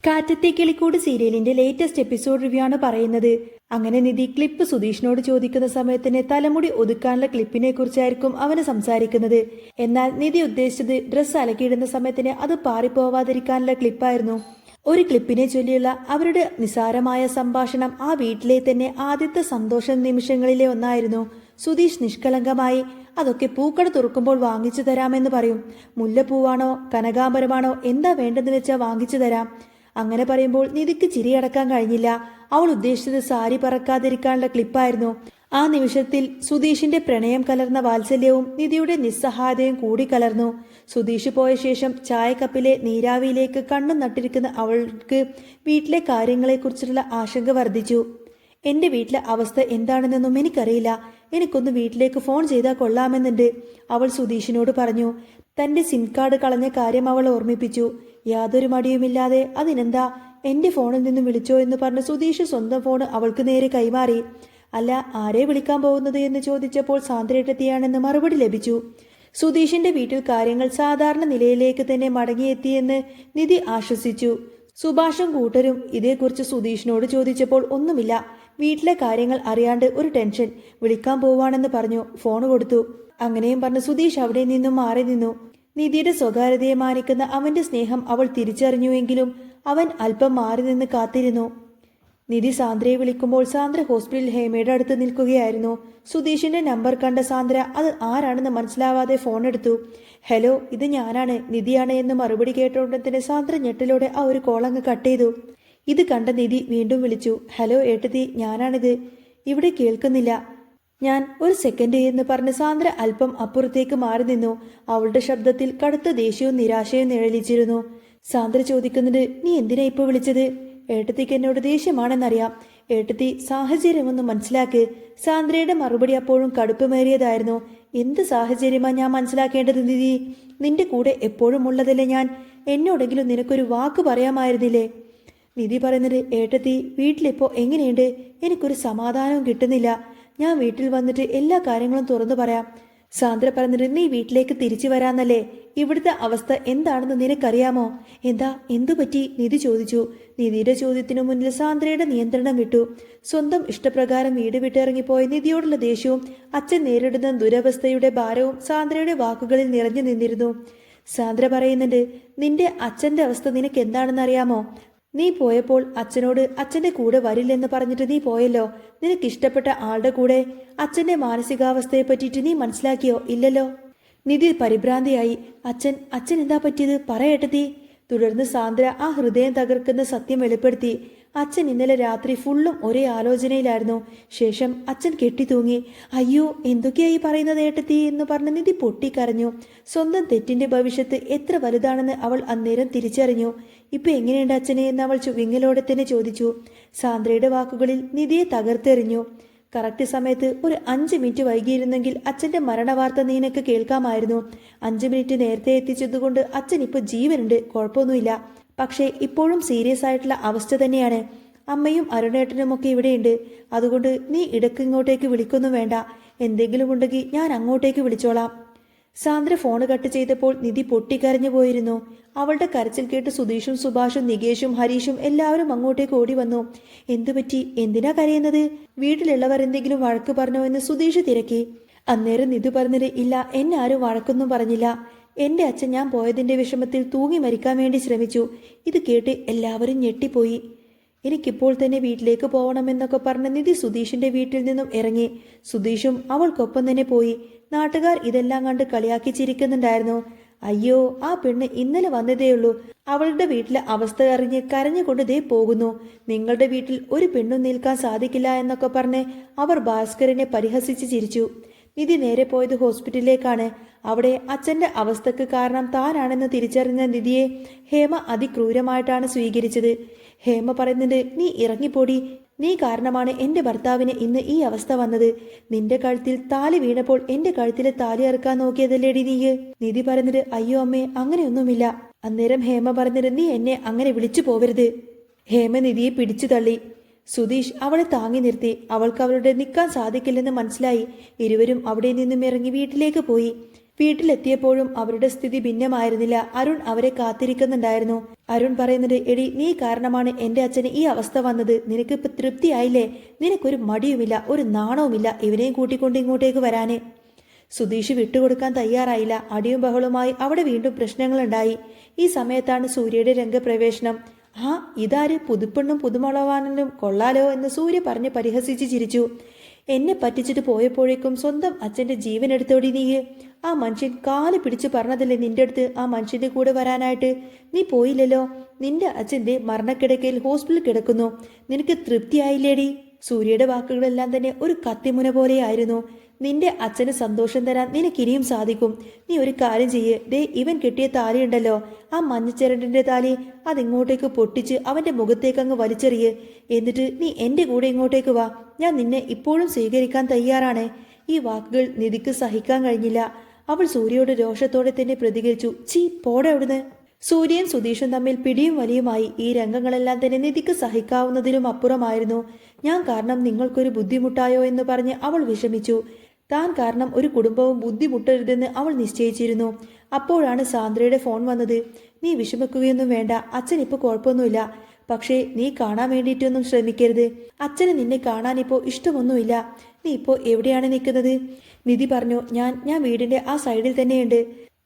കാറ്റത്തെ കിളിക്കൂട് സീരിയലിന്റെ latest episode review ആണ് പറയുന്നത്. അങ്ങനെ നിധി ക്ലിപ്പ് സുധീഷിനോട് ചോദിക്കുന്ന സമയത്തിന് തലമുടി ഒതുക്കാനുള്ള ക്ലിപ്പിനെ കുറിച്ചായിരിക്കും അവന് സംസാരിക്കുന്നത്. എന്നാൽ നിധി ഉദ്ദേശിച്ചത് ഡ്രസ്സ് അലക്കിയിടുന്ന സമയത്തിന് അത് പാറിപ്പോവാതിരിക്കാനുള്ള ക്ലിപ്പായിരുന്നു. ഒരു ക്ലിപ്പിനെ ചൊല്ലിയുള്ള അവരുടെ നിസാരമായ സംഭാഷണം ആ വീട്ടിലെ തന്നെ ആദ്യത്തെ സന്തോഷ നിമിഷങ്ങളിലെ ഒന്നായിരുന്നു. സുധീഷ് നിഷ്കളങ്കമായി അതൊക്കെ പൂക്കട തുറക്കുമ്പോൾ വാങ്ങിച്ചു തരാമെന്ന് പറയും. മുല്ലപ്പൂവാണോ കനകാംബരമാണോ എന്താ വേണ്ടെന്ന് വെച്ചാൽ വാങ്ങിച്ചു തരാം. അങ്ങനെ പറയുമ്പോൾ നിധിക്ക് ചിരിയടക്കാൻ കഴിഞ്ഞില്ല. അവൾ ഉദ്ദേശിച്ചത് സാരി പറക്കാതിരിക്കാനുള്ള ക്ലിപ്പായിരുന്നു. ആ നിമിഷത്തിൽ സുധീഷിന്റെ പ്രണയം കലർന്ന വാത്സല്യവും നിധിയുടെ നിസ്സഹായതയും കൂടി കലർന്നു. സുധീഷ് പോയ ശേഷം ചായക്കപ്പിലെ നീരാവിയിലേക്ക് കണ്ണു നട്ടിരിക്കുന്ന അവൾക്ക് വീട്ടിലെ കാര്യങ്ങളെക്കുറിച്ചുള്ള ആശങ്ക വർദ്ധിച്ചു. എന്റെ വീട്ടിലെ അവസ്ഥ എന്താണെന്നൊന്നും എനിക്കറിയില്ല. എനിക്കൊന്ന് വീട്ടിലേക്ക് ഫോൺ ചെയ്താൽ കൊള്ളാമെന്നുണ്ട്, അവൾ സുധീഷിനോട് പറഞ്ഞു. തന്റെ സിം കാർഡ് കളഞ്ഞ കാര്യം അവൾ ഓർമ്മിപ്പിച്ചു. യാതൊരു മടിയുമില്ലാതെ അതിനെന്താ, എന്റെ ഫോണിൽ നിന്നും വിളിച്ചോ എന്ന് പറഞ്ഞ് സുധീഷ് സ്വന്തം ഫോൺ അവൾക്ക് നേരെ കൈമാറി. അല്ല, ആരെ വിളിക്കാൻ പോകുന്നത് എന്ന് ചോദിച്ചപ്പോൾ സാന്ദ്രയെത്തിയാണെന്ന് മറുപടി ലഭിച്ചു. സുധീഷിന്റെ വീട്ടിൽ കാര്യങ്ങൾ സാധാരണ നിലയിലേക്ക് തന്നെ മടങ്ങിയെത്തിയെന്ന് നിധി ആശ്വസിച്ചു. സുഭാഷും കൂട്ടരും ഇതേക്കുറിച്ച് സുധീഷിനോട് ചോദിച്ചപ്പോൾ ഒന്നുമില്ല, വീട്ടിലെ കാര്യങ്ങൾ അറിയാണ്ട് ഒരു ടെൻഷൻ, വിളിക്കാൻ പോവാണെന്ന് പറഞ്ഞു, ഫോൺ കൊടുത്തു. അങ്ങനെയും പറഞ്ഞ് സുധീഷ് അവിടെ നിന്നും മാറി നിന്നു. നിധിയുടെ സ്വകാര്യതയെ മാനിക്കുന്ന അവന്റെ സ്നേഹം അവൾ തിരിച്ചറിഞ്ഞുവെങ്കിലും അവൻ അല്പം മാറി നിന്ന് കാത്തിരുന്നു. നിധി സാന്ദ്രയെ വിളിക്കുമ്പോൾ സാന്ദ്ര ഹോസ്പിറ്റലിൽ ഹേമയുടെ അടുത്ത് നിൽക്കുകയായിരുന്നു. സുധീഷിന്റെ നമ്പർ കണ്ട സാന്ദ്ര അത് ആരാണെന്ന് മനസ്സിലാവാതെ ഫോൺ എടുത്തു. ഹലോ, ഇത് ഞാനാണ്, നിധിയാണ് എന്ന് മറുപടി കേട്ടോടെ തന്നെ സാന്ദ്ര ഞെട്ടലോടെ ആ ഒരു കോളങ്ങ് കട്ട് ചെയ്തു. ഇത് കണ്ട നിധി വീണ്ടും വിളിച്ചു. ഹലോ ഏട്ടത്തി, ഞാനാണിത്, ഇവിടെ കേൾക്കുന്നില്ല. ഞാൻ ഒരു സെക്കൻഡ് എന്ന് പറഞ്ഞ് സാന്ദ്ര അല്പം അപ്പുറത്തേക്ക് മാറി നിന്നു. അവളുടെ ശബ്ദത്തിൽ കടുത്ത ദേഷ്യവും നിരാശയും നിഴലിച്ചിരുന്നു. സാന്ദ്ര ചോദിക്കുന്നത്, നീ എന്തിനാ ഇപ്പോൾ വിളിച്ചത്? ഏട്ടത്തിക്ക് എന്നോട് ദേഷ്യമാണെന്നറിയാം. ഏട്ടത്തി സാഹചര്യമൊന്നും മനസ്സിലാക്ക്. സാന്ദ്രയുടെ മറുപടി അപ്പോഴും കടുപ്പമേറിയതായിരുന്നു. എന്ത് സാഹചര്യമാ ഞാൻ മനസ്സിലാക്കേണ്ടത് നിധി? നിന്റെ കൂടെ എപ്പോഴും ഉള്ളതല്ലേ ഞാൻ. എന്നോടെങ്കിലും നിനക്കൊരു വാക്ക് പറയാമായിരുന്നില്ലേ? നിധി പറയുന്നത്, ഏട്ടത്തി വീട്ടിലിപ്പോ എങ്ങനെയുണ്ട്? എനിക്കൊരു സമാധാനവും കിട്ടുന്നില്ല. ഞാൻ വീട്ടിൽ വന്നിട്ട് എല്ലാ കാര്യങ്ങളും തുറന്നു പറയാം. സാന്ദ്ര പറഞ്ഞത്, നീ വീട്ടിലേക്ക് തിരിച്ചു വരാന്നല്ലേ? ഇവിടുത്തെ അവസ്ഥ എന്താണെന്ന് നിനക്കറിയാമോ? എന്താ, എന്തു പറ്റി? നിധി ചോദിച്ചു. നിധിയുടെ ചോദ്യത്തിനു മുന്നിൽ സാന്ദ്രയുടെ നിയന്ത്രണം വിട്ടു. സ്വന്തം ഇഷ്ടപ്രകാരം വീട് വിട്ടിറങ്ങിപ്പോയ നിധിയോടുള്ള ദേഷ്യവും അച്ഛൻ നേരിടുന്ന ദുരവസ്ഥയുടെ ഭാരവും സാന്ദ്രയുടെ വാക്കുകളിൽ നിറഞ്ഞു നിന്നിരുന്നു. സാന്ദ്ര പറയുന്നുണ്ട്, നിന്റെ അച്ഛന്റെ അവസ്ഥ നിനക്ക് എന്താണെന്ന് അറിയാമോ? നീ പോയപ്പോൾ അച്ഛനോട് അച്ഛന്റെ കൂടെ വരില്ലെന്ന് പറഞ്ഞിട്ട് നീ പോയല്ലോ. നിനക്കിഷ്ടപ്പെട്ട ആളുടെ കൂടെ. അച്ഛന്റെ മാനസികാവസ്ഥയെ പറ്റിയിട്ട് നീ മനസ്സിലാക്കിയോ? ഇല്ലല്ലോ. നിധി പരിഭ്രാന്തിയായി. അച്ഛൻ എന്താ പറ്റിയത്? പറയേട്ടത്തി. തുടർന്ന് സാന്ദ്ര ആ ഹൃദയം തകർക്കുന്ന സത്യം വെളിപ്പെടുത്തി. അച്ഛൻ ഇന്നലെ രാത്രി ഫുള്ളും ഒരേ ആലോചനയിലായിരുന്നു. ശേഷം അച്ഛൻ കെട്ടിത്തൂങ്ങി. അയ്യോ, എന്തൊക്കെയായി പറയുന്നത് ഏട്ടത്തി എന്ന് പറഞ്ഞ് നിധി പൊട്ടിക്കരഞ്ഞു. സ്വന്തം തെറ്റിന്റെ ഭവിഷ്യത്ത് എത്ര വലുതാണെന്ന് അവൾ അന്നേരം തിരിച്ചറിഞ്ഞു. ഇപ്പൊ എങ്ങനെയുണ്ട് അച്ഛനെ എന്ന് അവൾ വിങ്ങലോടെ തന്നെ ചോദിച്ചു. സാന്ദ്രയുടെ വാക്കുകളിൽ നിധിയെ തകർത്തെറിഞ്ഞു. കറക്റ്റ് സമയത്ത് ഒരു 5 മിനിറ്റ് വൈകിയിരുന്നെങ്കിൽ അച്ഛന്റെ മരണവാർത്ത നിനക്ക് കേൾക്കാമായിരുന്നു. 5 മിനിറ്റ് നേരത്തെ എത്തിച്ചതുകൊണ്ട് അച്ഛൻ ഇപ്പൊ ജീവനുണ്ട്, കുഴപ്പമൊന്നുമില്ല. പക്ഷേ ഇപ്പോഴും സീരിയസ് ആയിട്ടുള്ള അവസ്ഥ തന്നെയാണ്. അമ്മയും അരുണേട്ടനുമൊക്കെ ഇവിടെയുണ്ട്. അതുകൊണ്ട് നീ ഇടയ്ക്ക് ഇങ്ങോട്ടേക്ക് വിളിക്കൊന്നും വേണ്ട. എന്തെങ്കിലും ഉണ്ടെങ്കിൽ ഞാൻ അങ്ങോട്ടേക്ക് വിളിച്ചോളാം. സാന്ദ്ര ഫോൺ കട്ട് ചെയ്തപ്പോൾ നിധി പൊട്ടിക്കരഞ്ഞു പോയിരുന്നു. അവളുടെ കരച്ചിൽ കേട്ട് സുധീഷും സുഭാഷും നികേഷും ഹരീഷും എല്ലാവരും അങ്ങോട്ടേക്ക് ഓടി വന്നു. എന്തുപറ്റി? എന്തിനാ കരയുന്നത്? വീട്ടിലുള്ളവർ എന്തെങ്കിലും വഴക്ക് പറഞ്ഞോ എന്ന് സുധീഷ് തിരക്കി. അന്നേരം നിധു പറഞ്ഞത്, ഇല്ല, എന്നെ ആരും വഴക്കൊന്നും പറഞ്ഞില്ല. എന്റെ അച്ഛൻ ഞാൻ പോയതിന്റെ വിഷമത്തിൽ തൂങ്ങി മരിക്കാൻ വേണ്ടി ശ്രമിച്ചു. ഇത് കേട്ട് എല്ലാവരും ഞെട്ടിപ്പോയി. എനിക്കിപ്പോൾ തന്നെ വീട്ടിലേക്ക് പോകണമെന്നൊക്കെ പറഞ്ഞ് നിധി സുധീഷിന്റെ വീട്ടിൽ നിന്നും ഇറങ്ങി. സുധീഷും അവൾക്കൊപ്പം തന്നെ പോയി. നാട്ടുകാർ ഇതെല്ലാം കണ്ട് കളിയാക്കി ചിരിക്കുന്നുണ്ടായിരുന്നു. അയ്യോ, ആ പെണ്ണ് ഇന്നലെ വന്നതേയുള്ളൂ. അവളുടെ വീട്ടിലെ അവസ്ഥ അറിഞ്ഞ് കരഞ്ഞുകൊണ്ട് ദേ പോകുന്നു. നിങ്ങളുടെ വീട്ടിൽ ഒരു പെണ്ണും നിൽക്കാൻ സാധിക്കില്ല എന്നൊക്കെ പറഞ്ഞ് അവർ ഭാസ്കരനെ പരിഹസിച്ച് ചിരിച്ചു. നിധി നേരെ പോയത് ഹോസ്പിറ്റലിലേക്കാണ്. അവിടെ അച്ഛന്റെ അവസ്ഥക്ക് കാരണം താനാണെന്ന് തിരിച്ചറിഞ്ഞ നിധിയെ ഹേമ അതിക്രൂരമായിട്ടാണ് സ്വീകരിച്ചത്. ഹേമ പറയുന്നുണ്ട്, നീ ഇറങ്ങിപ്പോടി. നീ കാരണമാണ് എന്റെ ഭർത്താവിന് ഇന്ന് ഈ അവസ്ഥ വന്നത്. നിന്റെ കഴുത്തിൽ താലി വീണപ്പോൾ എന്റെ കഴുത്തിലെ താലി ഇറക്കാൻ നോക്കിയതല്ലേടി നീ? നിധി പറയുന്നത്, അയ്യോ അമ്മേ, അങ്ങനെയൊന്നുമില്ല. അന്നേരം ഹേമ പറഞ്ഞത്, നീ എന്നെ അങ്ങനെ വിളിച്ചു പോവരുത്. ഹേമ നിധിയെ പിടിച്ചു തള്ളി. സുധീഷ് അവളെ താങ്ങി നിർത്തി. അവൾക്ക് അവളുടെ നിൽക്കാൻ സാധിക്കില്ലെന്ന് മനസ്സിലായി. ഇരുവരും അവിടെ നിന്നും ഇറങ്ങി വീട്ടിലേക്ക് പോയി. വീട്ടിലെത്തിയപ്പോഴും അവരുടെ സ്ഥിതി ഭിന്നമായിരുന്നില്ല. അരുൺ അവരെ കാത്തിരിക്കുന്നുണ്ടായിരുന്നു. അരുൺ പറയുന്നത്, എടി നീ കാരണമാണ് എന്റെ അച്ഛന് ഈ അവസ്ഥ വന്നത്. നിനക്ക് ഇപ്പൊ തൃപ്തിയായില്ലേ? നിനക്കൊരു മടിയുമില്ല, ഒരു നാണവുമില്ല ഇവനെയും കൂട്ടിക്കൊണ്ട് ഇങ്ങോട്ടേക്ക് വരാന്. സുധീഷ് വിട്ടുകൊടുക്കാൻ തയ്യാറായില്ല. അടിയും ബഹളുമായി അവിടെ വീണ്ടും പ്രശ്നങ്ങളുണ്ടായി. ഈ സമയത്താണ് സൂര്യയുടെ രംഗപ്രവേശനം. ആ ഇതാര്? പുതുപ്പെണ്ണും പുതുമുളവാനും കൊള്ളാലോ എന്ന് സൂര്യ പറഞ്ഞ് പരിഹസിച്ച് ചിരിച്ചു. എന്നെ പറ്റിച്ചിട്ട് പോയപ്പോഴേക്കും സ്വന്തം അച്ഛന്റെ ജീവൻ എടുത്തോടി നീ. ആ മനുഷ്യൻ കാല് പിടിച്ച് പറഞ്ഞതല്ലേ നിന്റെ അടുത്ത് ആ മനുഷ്യന്റെ കൂടെ വരാനായിട്ട്? നീ പോയില്ലല്ലോ. നിന്റെ അച്ഛന്റെ മരണക്കിടക്കയിൽ ഹോസ്പിറ്റലിൽ കിടക്കുന്നു. നിനക്ക് തൃപ്തിയായില്ലേടി? സൂര്യയുടെ വാക്കുകളെല്ലാം തന്നെ ഒരു കത്തിമുന പോലെയായിരുന്നു. നിന്റെ അച്ഛന് സന്തോഷം തരാൻ നിനക്കിനിയും സാധിക്കും. നീ ഒരു കാര്യം ചെയ്യ്. ദേ ഇവൻ കെട്ടിയ താലിയുണ്ടല്ലോ, ആ മഞ്ഞച്ചരണ്ടിന്റെ താലി, അതിങ്ങോട്ടേക്ക് പൊട്ടിച്ച് അവന്റെ മുഖത്തേക്ക് അങ്ങ് വലിച്ചെറിയ്. എന്നിട്ട് നീ എന്റെ കൂടെ ഇങ്ങോട്ടേക്ക് വാ. ഞാൻ നിന്നെ ഇപ്പോഴും സ്വീകരിക്കാൻ തയ്യാറാണ്. ഈ വാക്കുകൾ നിധിക്ക് സഹിക്കാൻ കഴിഞ്ഞില്ല. അവൾ സൂര്യയോട് രോഷത്തോടെ തന്നെ പ്രതികരിച്ചു. ചീ പോടെ അവിടുന്ന്. സൂര്യയും സുധീഷും തമ്മിൽ പിടിയും വലിയുമായി. ഈ രംഗങ്ങളെല്ലാം തന്നെ നിധിക്ക് സഹിക്കാവുന്നതിലും അപ്പുറമായിരുന്നു. ഞാൻ കാരണം നിങ്ങൾക്കൊരു ബുദ്ധിമുട്ടായോ എന്ന് പറഞ്ഞ് അവൾ വിഷമിച്ചു. താൻ കാരണം ഒരു കുടുംബവും ബുദ്ധിമുട്ടരുതെന്ന് അവൾ നിശ്ചയിച്ചിരുന്നു. അപ്പോഴാണ് സാന്ദ്രയുടെ ഫോൺ വന്നത്. നീ വിഷമിക്കുകയൊന്നും വേണ്ട, അച്ഛൻ ഇപ്പോൾ കുഴപ്പമൊന്നുമില്ല. പക്ഷേ നീ കാണാൻ വേണ്ടിയിട്ടൊന്നും ശ്രമിക്കരുത്. അച്ഛന് നിന്നെ കാണാനിപ്പോൾ ഇഷ്ടമൊന്നുമില്ല. നീ ഇപ്പോൾ എവിടെയാണ് നിൽക്കുന്നത്? നിധി പറഞ്ഞു. ഞാൻ വീടിന്റെ ആ സൈഡിൽ തന്നെയുണ്ട്.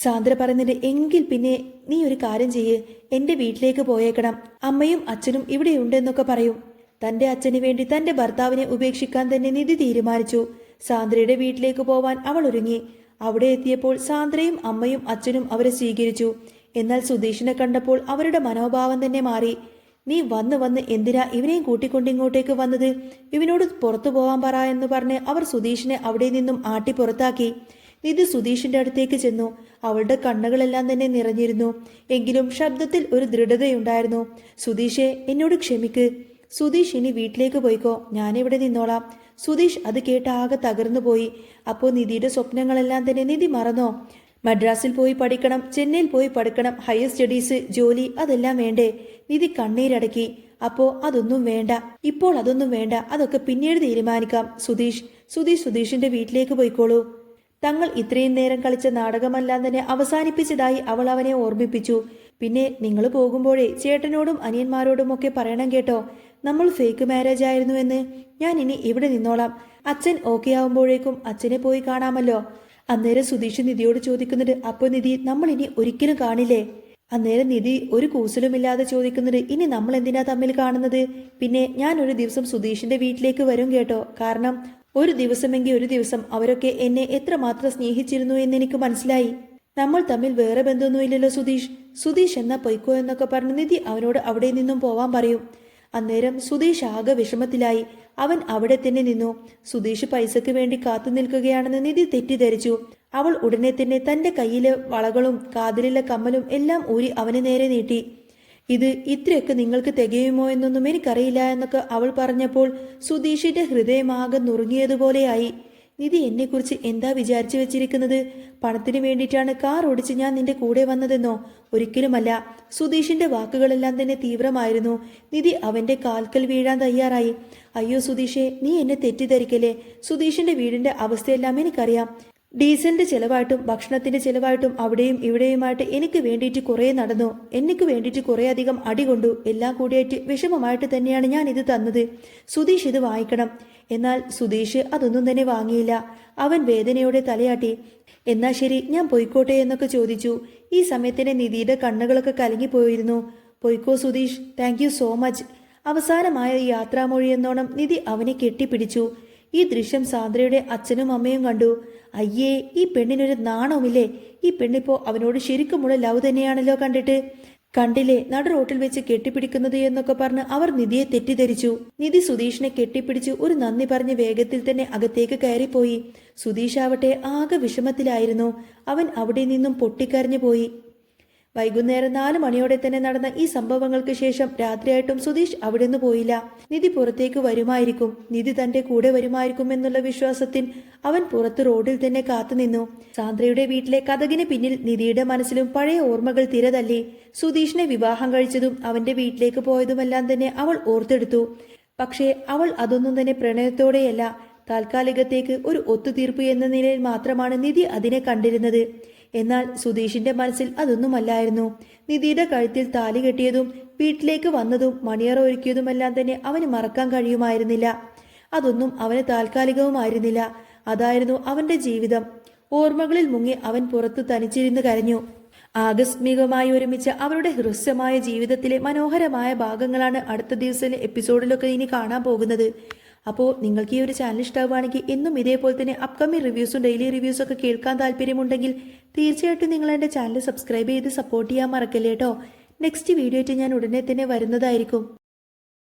സാന്ദ്ര പറയുന്നത്, എങ്കിൽ പിന്നെ നീ ഒരു കാര്യം ചെയ്യ്. എന്റെ വീട്ടിലേക്ക് പോയേക്കണം. അമ്മയും അച്ഛനും ഇവിടെയുണ്ടെന്നൊക്കെ പറയും. തന്റെ അച്ഛന് വേണ്ടി തന്റെ ഭർത്താവിനെ ഉപേക്ഷിക്കാൻ തന്നെ നിധി തീരുമാനിച്ചു. സാന്ദ്രയുടെ വീട്ടിലേക്ക് പോവാൻ അവൾ ഒരുങ്ങി. അവിടെ എത്തിയപ്പോൾ സാന്ദ്രയും അമ്മയും അച്ഛനും അവരെ സ്വീകരിച്ചു. എന്നാൽ സുധീഷിനെ കണ്ടപ്പോൾ അവരുടെ മനോഭാവം തന്നെ മാറി. നീ വന്ന് എന്തിനാ ഇവനെയും കൂട്ടിക്കൊണ്ട് ഇങ്ങോട്ടേക്ക് വന്നത്? ഇവനോട് പുറത്തു പോവാൻ പറ എന്ന് പറഞ്ഞ് അവർ സുധീഷിനെ അവിടെ നിന്നും ആട്ടി പുറത്താക്കി. നിധി സുധീഷിന്റെ അടുത്തേക്ക് ചെന്നു. അവളുടെ കണ്ണുകളെല്ലാം തന്നെ നിറഞ്ഞിരുന്നു. എങ്കിലും ശബ്ദത്തിൽ ഒരു ദൃഢതയുണ്ടായിരുന്നു. സുധീഷെ, എന്നോട് ക്ഷമിക്ക്. സുധീഷ്, ഇനി വീട്ടിലേക്ക് പോയിക്കോ, ഞാനിവിടെ നിന്നോളാം. സുധീഷ് അത് കേട്ട് ആകെ തകർന്നു പോയി. അപ്പോൾ നിധിയുടെ സ്വപ്നങ്ങളെല്ലാം തന്നെ നിധി മറന്നോ? മദ്രാസിൽ പോയി പഠിക്കണം, ചെന്നൈയിൽ പോയി പഠിക്കണം, ഹയർ സ്റ്റഡീസ്, ജോലി, അതെല്ലാം വേണ്ടേ? നിധി കണ്ണീരടക്കി. അപ്പോ അതൊന്നും വേണ്ട, ഇപ്പോൾ അതൊന്നും വേണ്ട, അതൊക്കെ പിന്നീട് തീരുമാനിക്കാം. സുധീഷിന്റെ വീട്ടിലേക്ക് പോയിക്കോളൂ. തങ്ങൾ ഇത്രയും നേരം കളിച്ച നാടകമെല്ലാം തന്നെ അവസാനിപ്പിച്ചതായി അവൾ അവനെ ഓർമ്മിപ്പിച്ചു. പിന്നെ നിങ്ങൾ പോകുമ്പോഴേ ചേട്ടനോടും അനിയന്മാരോടും ഒക്കെ പറയണം കേട്ടോ, നമ്മൾ ഫേക്ക് മാരേജ് ആയിരുന്നു എന്ന്. ഞാൻ ഇനി ഇവിടെ നിന്നോളാം. അച്ഛൻ ഓക്കെ ആവുമ്പോഴേക്കും അച്ഛനെ പോയി കാണാമല്ലോ. അന്നേരം സുധീഷ് നിധിയോട് ചോദിക്കുന്നത്, അപ്പോൾ നിധി നമ്മൾ ഇനി ഒരിക്കലും കാണില്ലേ? അന്നേരം നിധി ഒരു കൂസലുമില്ലാതെ ചോദിക്കുന്നത്, ഇനി നമ്മൾ എന്തിനാ തമ്മിൽ കാണുന്നത്? പിന്നെ ഞാൻ ഒരു ദിവസം സുധീഷിന്റെ വീട്ടിലേക്ക് വരും കേട്ടോ. കാരണം ഒരു ദിവസമെങ്കിൽ ഒരു ദിവസം അവരൊക്കെ എന്നെ എത്രമാത്രം സ്നേഹിച്ചിരുന്നു എന്ന് എനിക്ക് മനസ്സിലായി. നമ്മൾ തമ്മിൽ വേറെ ബന്ധമൊന്നുമില്ലല്ലോ സുധീഷ് എന്നാ പൊയ്ക്കോ എന്നൊക്കെ പറഞ്ഞ് നിധി അവനോട് അവിടെ നിന്നും പോവാൻ പറയും. അന്നേരം സുധീഷ് ആകെ വിഷമത്തിലായി. അവൻ അവിടെ തന്നെ നിന്നു. സുധീഷ് പൈസയ്ക്ക് വേണ്ടി കാത്തു നിൽക്കുകയാണെന്ന് നിധി തെറ്റിദ്ധരിച്ചു. അവൾ ഉടനെ തന്നെ തന്റെ കയ്യിലെ വളകളും കാതിലെ കമ്മലും എല്ലാം ഊരി അവന് നേരെ നീട്ടി. ഇത് ഇത്രയൊക്കെ നിങ്ങൾക്ക് തികയുമോ എന്നൊന്നും എനിക്കറിയില്ല എന്നൊക്കെ അവൾ പറഞ്ഞപ്പോൾ സുധീഷിന്റെ ഹൃദയമാകെ നുറുങ്ങിയതുപോലെയായി. നിധി എന്നെക്കുറിച്ച് എന്താ വിചാരിച്ചു വെച്ചിരിക്കുന്നത്? പണത്തിന് വേണ്ടിയിട്ടാണ് കാർ ഓടിച്ച് ഞാൻ നിന്റെ കൂടെ വന്നതെന്നോ? ഒരിക്കലുമല്ല. സുധീഷിന്റെ വാക്കുകളെല്ലാം തന്നെ തീവ്രമായിരുന്നു. നിധി അവന്റെ കാൽക്കൽ വീഴാൻ തയ്യാറായി. അയ്യോ സുധീഷെ, നീ എന്നെ തെറ്റിദ്ധരിക്കല്ലേ. സുധീഷിന്റെ വീടിന്റെ അവസ്ഥയെല്ലാം എനിക്കറിയാം. ഡീസലിന്റെ ചെലവായിട്ടും ഭക്ഷണത്തിന്റെ ചെലവായിട്ടും അവിടെയും ഇവിടെയുമായിട്ട് എനിക്ക് വേണ്ടിയിട്ട് കുറേ നടന്നു. എനിക്ക് വേണ്ടിയിട്ട് കുറേ അധികം അടി കൊണ്ടു. എല്ലാം കൂടിയായിട്ട് വിഷമമായിട്ട് തന്നെയാണ് ഞാൻ ഇത് തന്നത്. സുധീഷ് ഇത് വാങ്ങിക്കണം. എന്നാൽ സുധീഷ് അതൊന്നും തന്നെ വാങ്ങിയില്ല. അവൻ വേദനയോടെ തലയാട്ടി. എന്നാ ശരി, ഞാൻ പൊയ്ക്കോട്ടെ എന്നൊക്കെ ചോദിച്ചു. ഈ സമയത്തിന് നിധിയുടെ കണ്ണുകളൊക്കെ കലങ്ങിപ്പോയിരുന്നു. പൊയ്ക്കോ Sudheesh, thank you so much. അവസാനമായ യാത്രാമൊഴി എന്നോണം നിധി അവനെ കെട്ടിപ്പിടിച്ചു. ഈ ദൃശ്യം സാന്ദ്രയുടെ അച്ഛനും അമ്മയും കണ്ടു. അയ്യേ, ഈ പെണ്ണിനൊരു നാണവുമില്ലേ? ഈ പെണ്ണിപ്പോ അവനോട് ശരിക്കുമുള്ള ലവ് തന്നെയാണല്ലോ കണ്ടില്ലേ നടു റോട്ടിൽ വെച്ച് കെട്ടിപ്പിടിക്കുന്നത് എന്നൊക്കെ പറഞ്ഞ് അവർ നിധിയെ തെറ്റിദ്ധരിച്ചു. നിധി സുധീഷിനെ കെട്ടിപ്പിടിച്ച് ഒരു നന്ദി പറഞ്ഞ് വേഗത്തിൽ തന്നെ അകത്തേക്ക് കയറിപ്പോയി. സുധീഷ് ആവട്ടെ ആകെ വിഷമത്തിലായിരുന്നു. അവൻ അവിടെ നിന്നും പൊട്ടിക്കരഞ്ഞു പോയി. വൈകുന്നേരം 4 മണിയോടെ തന്നെ നടന്ന ഈ സംഭവങ്ങൾക്ക് ശേഷം രാത്രിയായിട്ടും സുധീഷ് അവിടെ നിന്ന് പോയില്ല. നിധി പുറത്തേക്ക് വരുമായിരിക്കും, നിധി തന്റെ കൂടെ വരുമായിരിക്കും എന്നുള്ള വിശ്വാസത്തിൽ അവൻ പുറത്ത് റോഡിൽ തന്നെ കാത്തുനിന്നു. സാന്ദ്രയുടെ വീട്ടിലെ കതകിന് പിന്നിൽ നിധിയുടെ മനസ്സിലും പഴയ ഓർമ്മകൾ തിരതല്ലി. സുധീഷിനെ വിവാഹം കഴിച്ചതും അവന്റെ വീട്ടിലേക്ക് പോയതുമെല്ലാം തന്നെ അവൾ ഓർത്തെടുത്തു. പക്ഷേ അവൾ അതൊന്നും തന്നെ പ്രണയത്തോടെയല്ല, താൽക്കാലികത്തേക്ക് ഒരു ഒത്തുതീർപ്പ് എന്ന നിലയിൽ മാത്രമാണ് നിധി അതിനെ കണ്ടിരുന്നത്. എന്നാൽ സുധീഷിന്റെ മനസ്സിൽ അതൊന്നുമല്ലായിരുന്നു. നിധിയുടെ കഴുത്തിൽ താലി കെട്ടിയതും വീട്ടിലേക്ക് വന്നതും മണിയറ ഒരുക്കിയതുമെല്ലാം തന്നെ അവന് മറക്കാൻ കഴിയുമായിരുന്നില്ല. അതൊന്നും അവന് താൽക്കാലികവുമായിരുന്നില്ല. അതായിരുന്നു അവന്റെ ജീവിതം. ഓർമ്മകളിൽ മുങ്ങി അവൻ പുറത്തു തനിച്ചിരുന്ന് കരഞ്ഞു. ആകസ്മികമായി ഒരുമിച്ച അവരുടെ ഹ്രസ്വമായ ജീവിതത്തിലെ മനോഹരമായ ഭാഗങ്ങളാണ് അടുത്ത ദിവസത്തിലെ എപ്പിസോഡിലൊക്കെ ഇനി കാണാൻ പോകുന്നത്. അപ്പോൾ നിങ്ങൾക്ക് ഈ ഒരു ചാനൽ ഇഷ്ടമാവുകയാണെങ്കിൽ എന്നും ഇതേപോലെ തന്നെ അപ്കമിങ് റിവ്യൂസും ഡെയിലി റിവ്യൂസും ഒക്കെ കേൾക്കാൻ താല്പര്യമുണ്ടെങ്കിൽ തീർച്ചയായിട്ടും നിങ്ങൾ എൻ്റെ ചാനൽ സബ്സ്ക്രൈബ് ചെയ്ത് സപ്പോർട്ട് ചെയ്യാൻ മറക്കല്ലേ കേട്ടോ. നെക്സ്റ്റ് വീഡിയോ ആയിട്ട് ഞാൻ ഉടനെ തന്നെ വരുന്നതായിരിക്കും.